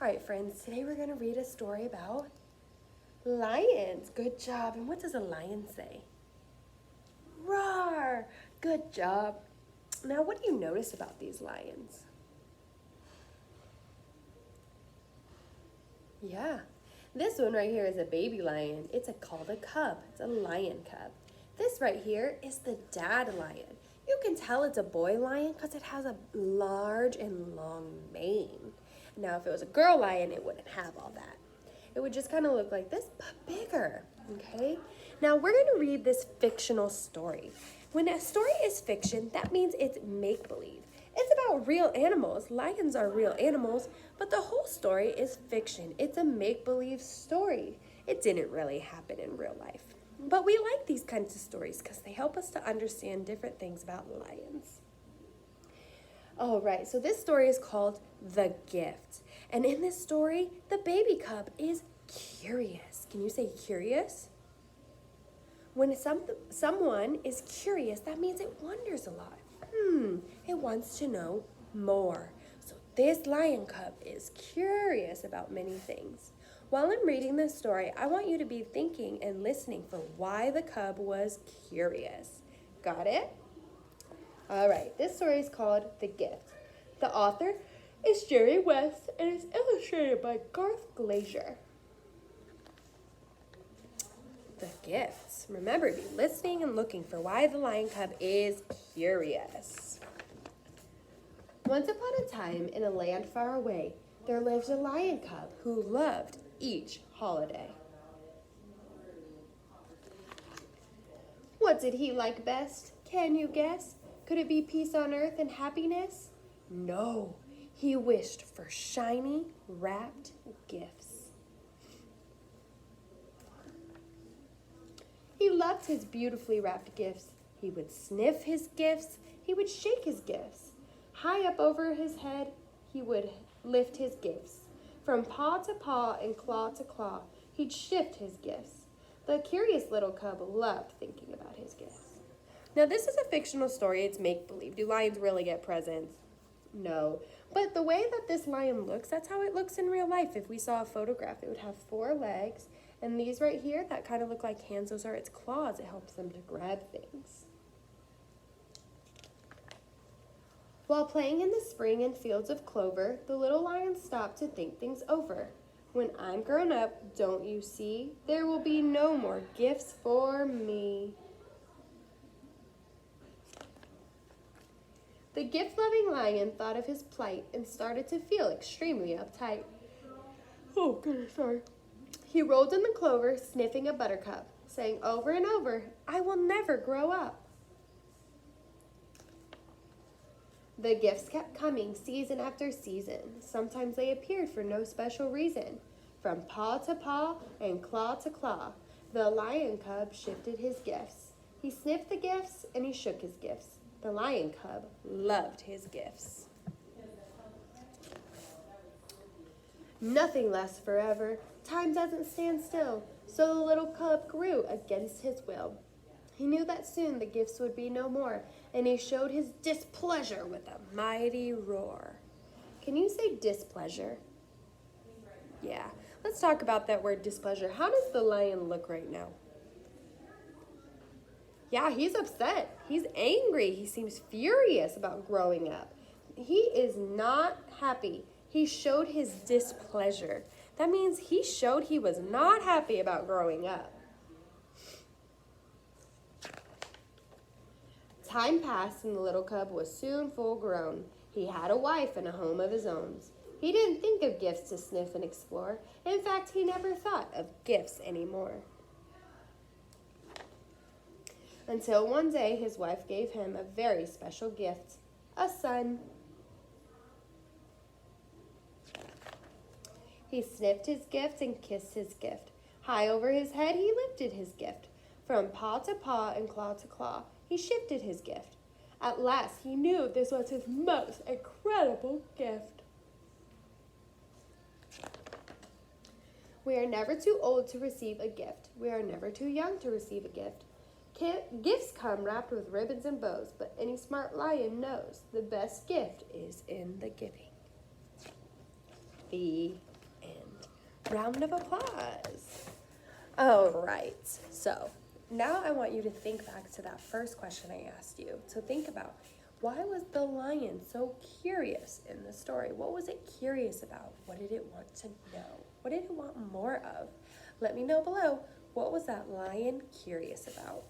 All right, friends, today we're going to read a story about lions. Good job. And what does a lion say? Roar! Good job. Now, what do you notice about these lions? Yeah, this one right here is a baby lion. It's called a cub. It's a lion cub. This right here is the dad lion. You can tell it's a boy lion because it has a large and long mane. Now, if it was a girl lion, it wouldn't have all that. It would just kind of look like this, but bigger, okay? Now, we're going to read this fictional story. When a story is fiction, that means it's make-believe. It's about real animals. Lions are real animals, but the whole story is fiction. It's a make-believe story. It didn't really happen in real life. But we like these kinds of stories because they help us to understand different things about lions. All right, so this story is called The Gift. And in this story, the baby cub is curious. Can you say curious? When someone is curious, that means it wonders a lot. It wants to know more. So this lion cub is curious about many things. While I'm reading this story, I want you to be thinking and listening for why the cub was curious. Got it? All right, this story is called The Gift. The author is Jerry West and is illustrated by Garth Glazier. The Gifts. Remember, be listening and looking for why the lion cub is curious. Once upon a time, in a land far away, there lived a lion cub who loved each holiday. What did he like best? Can you guess? Could it be peace on earth and happiness? No, he wished for shiny, wrapped gifts. He loved his beautifully wrapped gifts. He would sniff his gifts. He would shake his gifts. High up over his head, he would lift his gifts. From paw to paw and claw to claw, he'd shift his gifts. The curious little cub loved thinking about his gifts. Now, this is a fictional story. It's make-believe. Do lions really get presents? No. But the way that this lion looks, that's how it looks in real life. If we saw a photograph, it would have 4 legs. And these right here, that kind of look like hands. Those are its claws. It helps them to grab things. While playing in the spring in fields of clover, the little lion stopped to think things over. When I'm grown up, don't you see, there will be no more gifts for me. The gift-loving lion thought of his plight and started to feel extremely uptight. Oh, goodness, sorry. He rolled in the clover, sniffing a buttercup, saying over and over, I will never grow up. The gifts kept coming season after season. Sometimes they appeared for no special reason. From paw to paw and claw to claw, the lion cub shifted his gifts. He sniffed the gifts and he shook his gifts. The lion cub loved his gifts. Nothing lasts forever. Time doesn't stand still. So the little cub grew against his will. He knew that soon the gifts would be no more, and he showed his displeasure with a mighty roar. Can you say displeasure? Yeah. Let's talk about that word displeasure. How does the lion look right now? Yeah, he's upset. He's angry. He seems furious about growing up. He is not happy. He showed his displeasure. That means he showed he was not happy about growing up. Time passed and the little cub was soon full grown. He had a wife and a home of his own. He didn't think of gifts to sniff and explore. In fact, he never thought of gifts anymore. Until one day his wife gave him a very special gift, a son. He sniffed his gift and kissed his gift. High over his head he lifted his gift. From paw to paw and claw to claw, he shifted his gift. At last he knew this was his most incredible gift. We are never too old to receive a gift. We are never too young to receive a gift. Gifts come wrapped with ribbons and bows, but any smart lion knows the best gift is in the giving. The Round of applause. All right, so now I want you to think back to that first question I asked you. So think about, why was the lion so curious in the story? What was it curious about? What did it want to know? What did it want more of? Let me know below. What was that lion curious about?